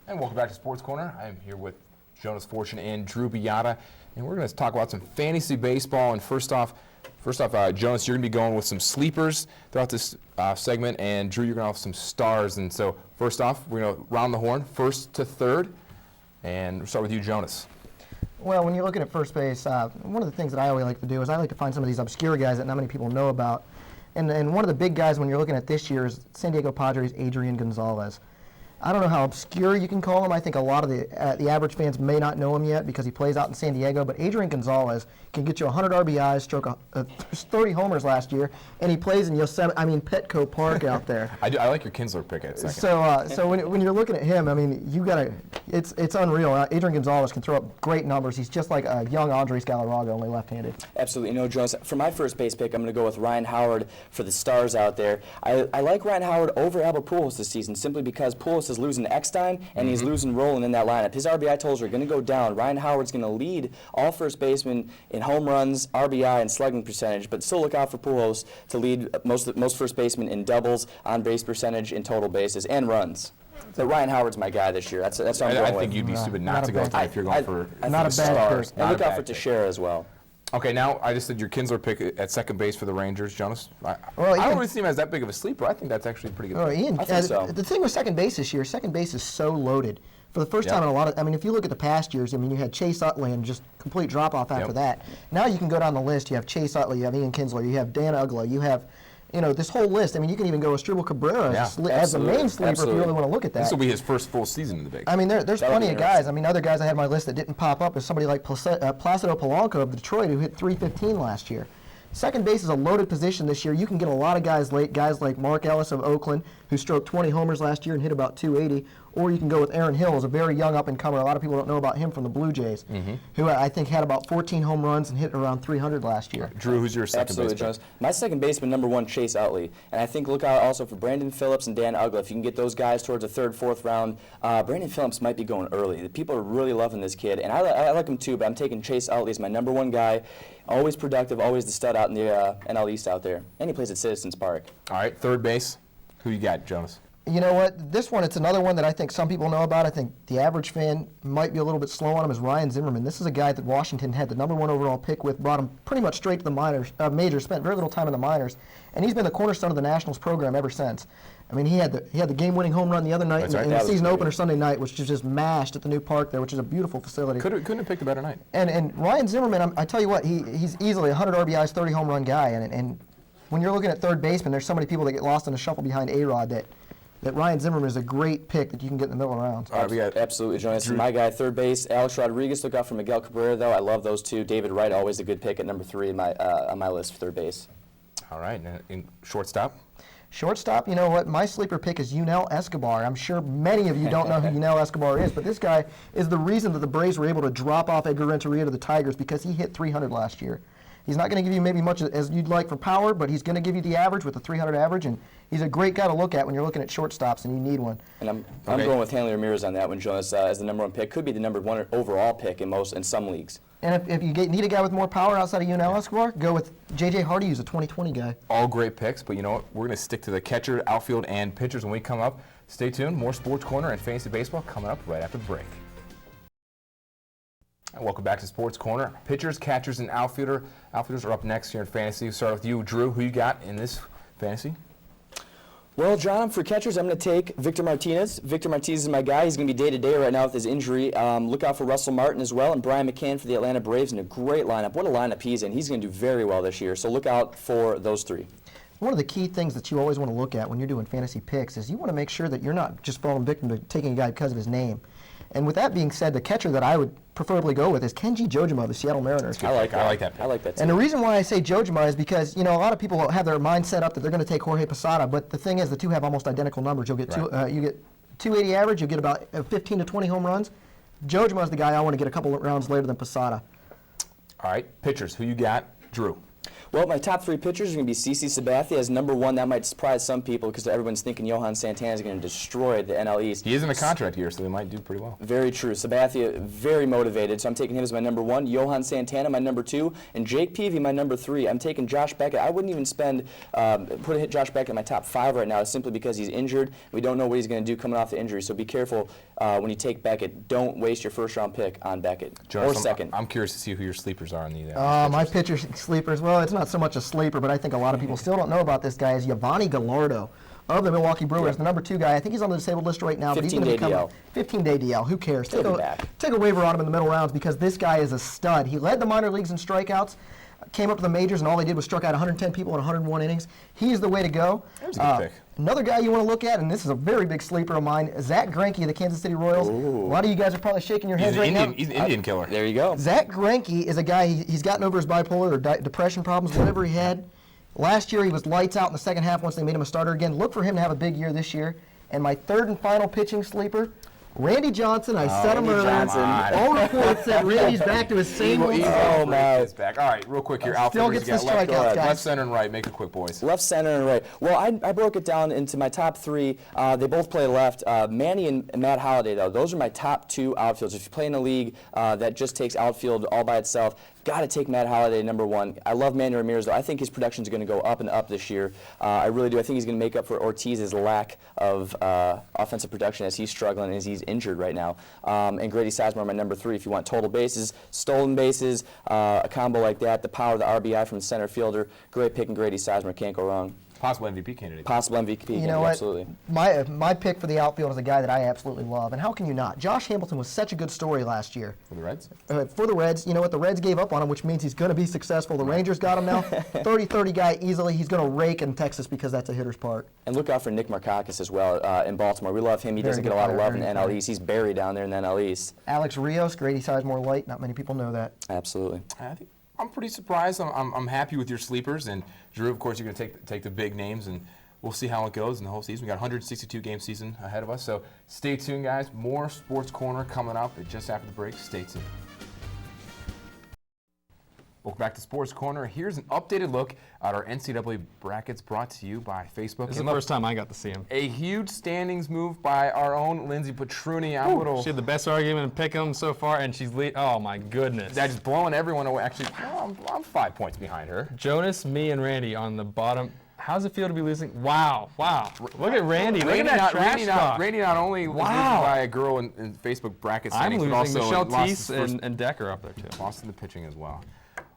And welcome back to Sports Corner. I am here with Jonas Fortune and Drew Biata, and we're going to talk about some fantasy baseball. And first off, Jonas, you're going to be going with some sleepers throughout this segment, and Drew, you're going to have some stars. And so, first off, we're going to round the horn, first to third, and we'll start with you, Jonas. Well, when you're looking at first base, one of the things that I always like to do is I like to find some of these obscure guys that not many people know about. And one of the big guys when you're looking at this year is San Diego Padres' Adrian Gonzalez. I don't know how obscure you can call him. I think a lot of the average fans may not know him yet because he plays out in San Diego. But Adrian Gonzalez can get you 100 RBIs, stroke 30 homers last year, and he plays in Petco Park out there. I like your Kinsler pick at second. So when you're looking at him, I mean, it's unreal. Adrian Gonzalez can throw up great numbers. He's just like a young Andres Galarraga, only left-handed. Absolutely. No, Jones, for my first base pick, I'm going to go with Ryan Howard for the stars out there. I like Ryan Howard over Albert Pujols this season simply because Pujols is losing Eckstein and he's losing Rolen in that lineup. His RBI totals are going to go down. Ryan Howard's going to lead all first basemen in home runs, RBI, and slugging percentage, but still look out for Pujols to lead most first basemen in doubles, on-base percentage, in total bases, and runs. So Ryan Howard's my guy this year. That's what I'm going with. I think you'd be stupid not to go with that if you're going for not a bad pick. And look out for Teixeira as well. Okay, now I just said your Kinsler pick at second base for the Rangers, Jonas. I don't really see him as that big of a sleeper. I think that's actually a pretty good pick. Ian, I think so. The thing with second base this year, second base is so loaded. For the first time in a lot of, I mean, if you look at the past years, I mean, you had Chase Utley and just complete drop-off after that. Now you can go down the list. You have Chase Utley, you have Ian Kinsler, you have Dan Uggla, you have, this whole list. I mean, you can even go Asdrubal Cabrera as the main sleeper if you really want to look at that. This will be his first full season in the big. I mean, there's plenty of guys. I mean, other guys I had on my list that didn't pop up is somebody like Placido Polanco of Detroit who hit .315 last year. Second base is a loaded position this year. You can get a lot of guys late, guys like Mark Ellis of Oakland, who stroked 20 homers last year and hit about .280, or you can go with Aaron Hill, who's a very young up-and-comer. A lot of people don't know about him from the Blue Jays, who I think had about 14 home runs and hit around 300 last year. Drew, who's your second baseman? Jones. My second baseman, number one, Chase Utley. And I think look out also for Brandon Phillips and Dan Uggla. If you can get those guys towards the third, fourth round, Brandon Phillips might be going early. The people are really loving this kid, and I like him too, but I'm taking Chase Utley as my number one guy. Always productive, always the stud out in the NL East out there. And he plays at Citizens Park. All right, third base. Who you got, Jonas? You know what? This one, it's another one that I think some people know about. I think the average fan might be a little bit slow on him, is Ryan Zimmerman. This is a guy that Washington had the number one overall pick with, brought him pretty much straight to the majors, spent very little time in the minors, and he's been the cornerstone of the Nationals program ever since. I mean, he had the game-winning home run the other night in the season opener Sunday night, which was just mashed at the new park there, which is a beautiful facility. Couldn't have picked a better night. And Ryan Zimmerman, I tell you what, he's easily a 100 RBIs, 30 home run guy, and when you're looking at third baseman, there's so many people that get lost in the shuffle behind A-Rod that Ryan Zimmerman is a great pick that you can get in the middle of rounds. All right, we got absolutely, Jonas. My guy, third base, Alex Rodriguez. Look out for Miguel Cabrera, though. I love those two. David Wright, always a good pick at number 3 on my list for third base. All right, and in shortstop? Shortstop, you know what? My sleeper pick is Yunel Escobar. I'm sure many of you don't know who Yunel Escobar is, but this guy is the reason that the Braves were able to drop off Edgar Renteria to the Tigers because he hit 300 last year. He's not going to give you maybe much as you'd like for power, but he's going to give you the average with a 300 average, and he's a great guy to look at when you're looking at shortstops and you need one. And I'm going with Hanley Ramirez on that one, Jonas, as the number one pick. Could be the number one overall pick in some leagues. And if you need a guy with more power outside of Yunel Escobar, go with J.J. Hardy, who's a 2020 guy. All great picks, but you know what? We're going to stick to the catcher, outfield, and pitchers when we come up. Stay tuned. More Sports Corner and Fantasy Baseball coming up right after the break. And welcome back to Sports Corner. Pitchers, catchers, and outfielders are up next here in Fantasy. We'll start with you, Drew. Who you got in this Fantasy? Well, John, for catchers, I'm going to take Victor Martinez. Victor Martinez is my guy. He's going to be day-to-day right now with his injury. Look out for Russell Martin as well, and Brian McCann for the Atlanta Braves in a great lineup. What a lineup he's in. He's going to do very well this year, so look out for those three. One of the key things that you always want to look at when you're doing fantasy picks is you want to make sure that you're not just falling victim to taking a guy because of his name. And with that being said, the catcher that I would preferably go with is Kenji Jojima of the Seattle Mariners. I like that. I like that too. And the reason why I say Jojima is because, a lot of people have their mind set up that they're going to take Jorge Posada, but the thing is the two have almost identical numbers. You'll get you get 280 average, you get about 15 to 20 home runs. Jojima is the guy I want to get a couple of rounds later than Posada. All right, pitchers, who you got? Drew. Well, my top 3 pitchers are going to be CC Sabathia as number 1. That might surprise some people because everyone's thinking Johan Santana is going to destroy the NL East. He is in a contract year, so they might do pretty well. Very true. Sabathia, very motivated, so I'm taking him as my number 1. Johan Santana, my number 2. And Jake Peavy, my number 3. I'm taking Josh Beckett. I wouldn't even put Josh Beckett in my top 5 right now simply because he's injured. We don't know what he's going to do coming off the injury, so be careful when you take Beckett. Don't waste your first-round pick on Beckett. Jonas, or second. I'm curious to see who your sleepers are on the My pitcher sleepers, well, it's not so much a sleeper, but I think a lot of people still don't know about this guy, is Yovani Gallardo of the Milwaukee Brewers, the number 2 guy. I think he's on the disabled list right now, but he's going to become 15-day DL. Who cares? Take a waiver on him in the middle rounds because this guy is a stud. He led the minor leagues in strikeouts, came up to the majors, and all they did was struck out 110 people in 101 innings. He's the way to go. That was a good pick. Another guy you want to look at, and this is a very big sleeper of mine, Zach Greinke of the Kansas City Royals. Ooh. A lot of you guys are probably shaking your heads right now. He's an Indian killer. There you go. Zach Greinke is a guy, he's gotten over his bipolar or depression problems, whatever he had. Last year he was lights out in the second half once they made him a starter again. Look for him to have a big year this year. And my third and final pitching sleeper, Randy Johnson. I said him earlier. All reports said Randy's back to his same old Oh, my. Back. All right, real quick here. Still gets the strikeouts, guys. Left, center, and right. Make it quick, boys. Left, center, and right. Well, I broke it down into my top 3. They both play left. Manny and Matt Holliday, though, those are my top 2 outfielders. If you play in a league that just takes outfield all by itself, got to take Matt Holliday number 1. I love Manny Ramirez, though. I think his production is going to go up and up this year. I really do. I think he's going to make up for Ortiz's lack of offensive production as he's struggling and as he's injured right now. And Grady Sizemore, my number 3. If you want total bases, stolen bases, a combo like that, the power of the RBI from the center fielder, great pick, and Grady Sizemore can't go wrong. Possible MVP candidate. Possible MVP candidate, you know what? Absolutely. My pick for the outfield is a guy that I absolutely love, and how can you not? Josh Hamilton was such a good story last year. For the Reds? For the Reds, you know what? The Reds gave up on him, which means he's going to be successful. The Rangers got him now. 30-30 guy easily. He's going to rake in Texas because that's a hitter's park. And look out for Nick Markakis as well in Baltimore. We love him. He doesn't get a lot of love in the NL East. He's buried down there in the NL East. Alex Rios, Grady Sizemore light. Not many people know that. Absolutely. I'm pretty surprised. I'm happy with your sleepers. And Drew, of course, you're going to take the big names, and we'll see how it goes in the whole season. We got a 162-game season ahead of us, so stay tuned, guys. More Sports Corner coming up just after the break. Stay tuned. Welcome back to Sports Corner. Here's an updated look at our NCAA brackets brought to you by Facebook. This is the first time I got to see him. A huge standings move by our own Lindsay Petruni. She had the best argument in Pick'em so far, and she's oh my goodness. That's just blowing everyone away. Actually, I'm 5 points behind her. Jonas, me, and Randy on the bottom. How's it feel to be losing? Wow. Look at Randy. Look at that trash talk. Randy not only was losing by a girl in Facebook bracket standings, I'm but losing. also Michelle Teese and Decker up there, too. Lost in the pitching as well.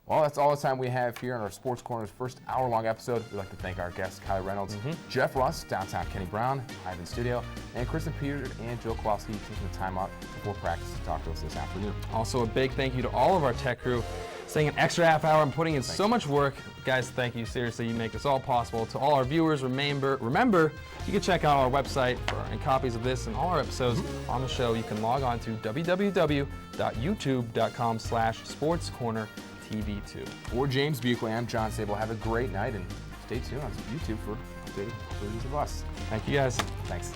Well, that's all the time we have here on our Sports Corner's first hour-long episode. We'd like to thank our guests, Kylie Reynolds, Jeff Russ, downtown Kenny Brown, Ivan Studio, and Kristen Peters and Joe Kowalski taking the time out before practice to talk to us this afternoon. Also, a big thank you to all of our tech crew, staying an extra half hour and putting in so much work. Guys, thank you. Seriously, you make this all possible. To all our viewers, remember, you can check out our website and copies of this and all our episodes on the show. You can log on to www.youtube.com/sportscornertv2. For James Buckley, I'm John Sable. Have a great night and stay tuned on YouTube for updated versions of us. Thank you, guys. Thanks.